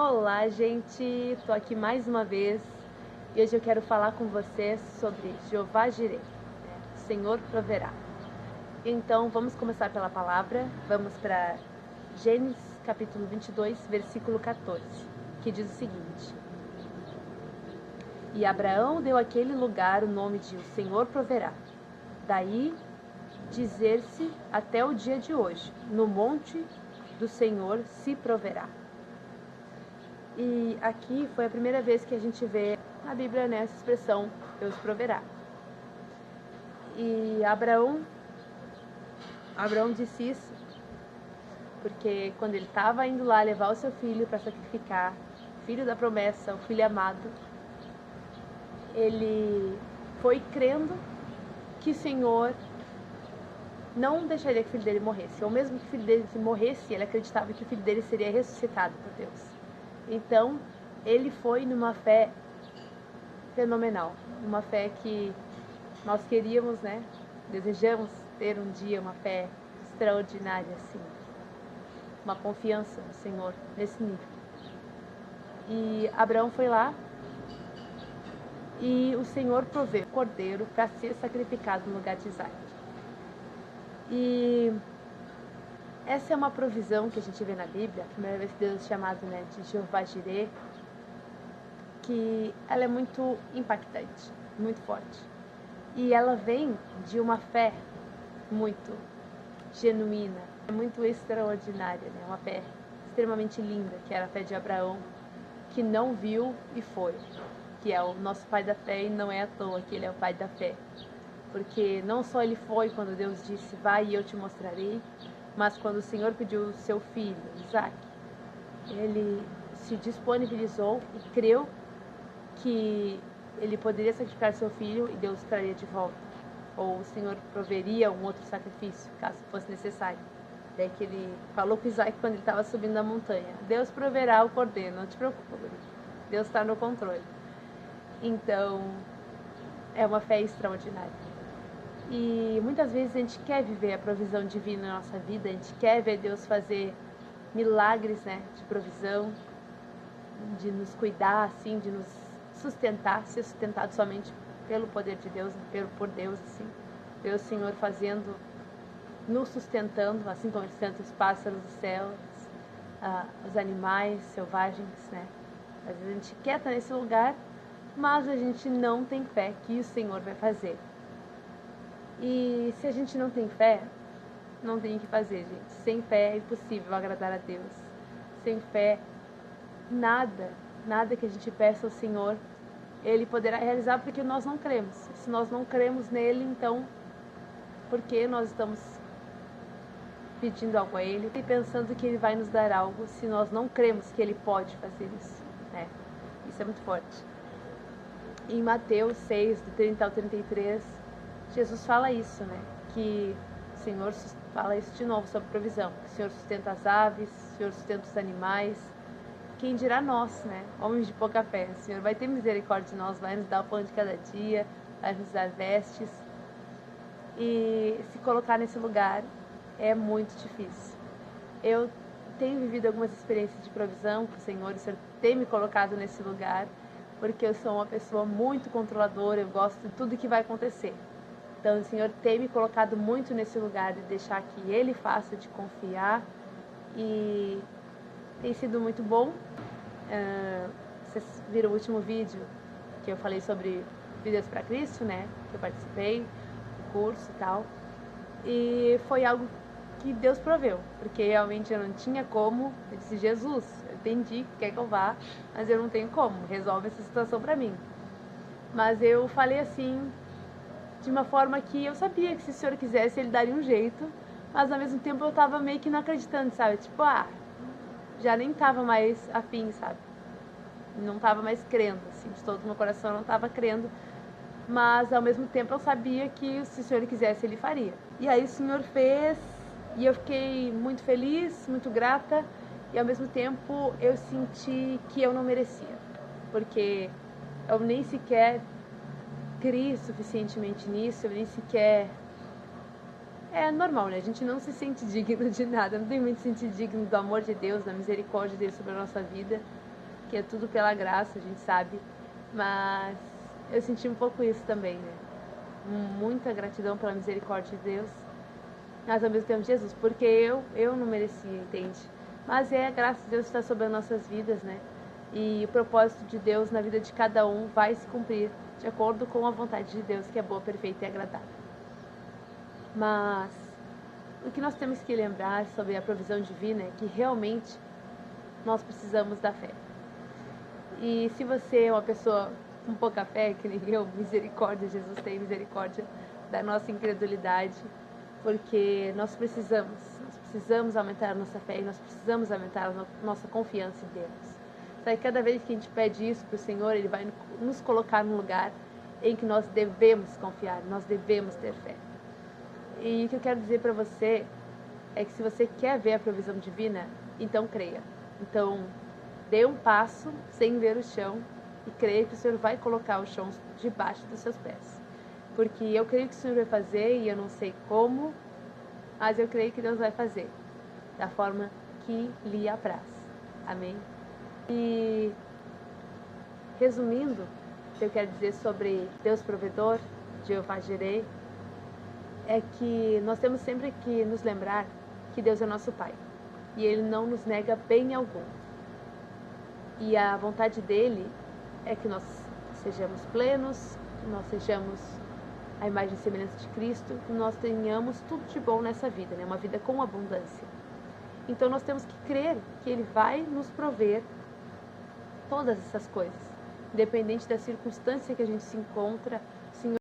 Olá, gente! Tô aqui mais uma vez e hoje eu quero falar com vocês sobre Jeová Jireh, Senhor proverá. Então, vamos começar pela palavra. Vamos para Gênesis capítulo 22, versículo 14, que diz o seguinte: E Abraão deu àquele lugar o nome de O Senhor proverá. Daí dizer-se até o dia de hoje, no monte do Senhor se proverá. E aqui foi a primeira vez que a gente vê na Bíblia, né, essa expressão, Deus proverá. E Abraão disse isso porque quando ele estava indo lá levar o seu filho para sacrificar, o filho da promessa, o filho amado, ele foi crendo que o Senhor não deixaria que o filho dele morresse. Ou mesmo que o filho dele morresse, ele acreditava que o filho dele seria ressuscitado por Deus. Então, ele foi numa fé fenomenal, uma fé que nós queríamos, né? Desejamos ter um dia uma fé extraordinária, assim, uma confiança no Senhor nesse nível. E Abraão foi lá e o Senhor proveu o cordeiro para ser sacrificado no lugar de Isaac. E essa é uma provisão que a gente vê na Bíblia, a primeira vez que Deus é chamado, né, de Jeová Jireh, que ela é muito impactante, muito forte. E ela vem de uma fé muito genuína, muito extraordinária, né? Uma fé extremamente linda, que era a fé de Abraão, que não viu e foi, que é o nosso pai da fé, e não é à toa que ele é o pai da fé. Porque não só ele foi quando Deus disse, vai e eu te mostrarei, mas quando o Senhor pediu o seu filho, Isaac, ele se disponibilizou e creu que ele poderia sacrificar seu filho e Deus traria de volta. Ou o Senhor proveria um outro sacrifício, caso fosse necessário. Daí que ele falou com Isaac quando ele estava subindo a montanha: Deus proverá o cordeiro, não te preocupa, Deus está no controle. Então, é uma fé extraordinária. E muitas vezes a gente quer viver a provisão divina na nossa vida, a gente quer ver Deus fazer milagres, né, de provisão, de nos cuidar, assim, de nos sustentar, ser sustentado somente pelo poder de Deus, por Deus, assim, ver o Senhor fazendo, nos sustentando, assim como Ele sustenta os pássaros do céu, os animais selvagens, né? Às vezes a gente quer estar nesse lugar, mas a gente não tem fé que o Senhor vai fazer. E se a gente não tem fé, não tem o que fazer, gente. Sem fé é impossível agradar a Deus. Sem fé, nada que a gente peça ao Senhor, Ele poderá realizar, porque nós não cremos. Se nós não cremos nele, então, por que nós estamos pedindo algo a Ele e pensando que Ele vai nos dar algo, se nós não cremos que Ele pode fazer isso, né? Isso é muito forte. Em Mateus 6, do 30 ao 33, Jesus fala isso, né? Que o Senhor fala isso de novo sobre provisão. Que o Senhor sustenta as aves, o Senhor sustenta os animais. Quem dirá nós, né? Homens de pouca fé. O Senhor vai ter misericórdia de nós, vai nos dar o pão de cada dia, vai nos dar vestes. E se colocar nesse lugar é muito difícil. Eu tenho vivido algumas experiências de provisão com o Senhor tem me colocado nesse lugar, porque eu sou uma pessoa muito controladora, eu gosto de tudo que vai acontecer. Então o Senhor tem me colocado muito nesse lugar de deixar que Ele faça, de confiar, e tem sido muito bom. Vocês viram o último vídeo que eu falei sobre Vidas para Cristo, né? Que eu participei do curso e tal. E foi algo que Deus proveu, porque realmente eu não tinha como. Eu disse: Jesus, eu entendi que quer que eu vá, mas eu não tenho como, resolve essa situação para mim. Mas eu falei assim, de uma forma que eu sabia que se o Senhor quisesse, Ele daria um jeito, mas ao mesmo tempo eu tava meio que não acreditando, sabe? Tipo, já nem tava mais afim, sabe? Não tava mais crendo, assim, de todo o meu coração eu não tava crendo, mas ao mesmo tempo eu sabia que se o Senhor quisesse, Ele faria. E aí o Senhor fez, e eu fiquei muito feliz, muito grata, e ao mesmo tempo eu senti que eu não merecia, porque eu nem sequer criei suficientemente nisso, eu nem sequer É normal, né? A gente não se sente digno de nada, não tem muito se sentir digno do amor de Deus, da misericórdia dele sobre a nossa vida, que é tudo pela graça, a gente sabe. Mas eu senti um pouco isso também, né? Muita gratidão pela misericórdia de Deus, mas ao mesmo tempo Jesus, porque eu não merecia, entende? Mas é a graça de Deus que está sobre as nossas vidas, né? E o propósito de Deus na vida de cada um vai se cumprir de acordo com a vontade de Deus, que é boa, perfeita e agradável. Mas o que nós temos que lembrar sobre a provisão divina é que realmente nós precisamos da fé. E se você é uma pessoa com pouca fé, que nem eu, misericórdia, Jesus tem misericórdia da nossa incredulidade, porque nós precisamos aumentar a nossa fé e nós precisamos aumentar a nossa confiança em Deus. Sabe, cada vez que a gente pede isso para o Senhor, Ele vai nos colocar num lugar em que nós devemos confiar, nós devemos ter fé. E o que eu quero dizer para você é que se você quer ver a provisão divina, então creia. Então, dê um passo sem ver o chão e creia que o Senhor vai colocar o chão debaixo dos seus pés. Porque eu creio que o Senhor vai fazer e eu não sei como, mas eu creio que Deus vai fazer da forma que lhe apraz. Amém? E resumindo, o que eu quero dizer sobre Deus provedor, Jeová Jireh, é que nós temos sempre que nos lembrar que Deus é nosso Pai e Ele não nos nega bem algum. E a vontade dele é que nós sejamos plenos, que nós sejamos a imagem e semelhança de Cristo, que nós tenhamos tudo de bom nessa vida, né? Uma vida com abundância. Então nós temos que crer que Ele vai nos prover todas essas coisas, independente da circunstância que a gente se encontra,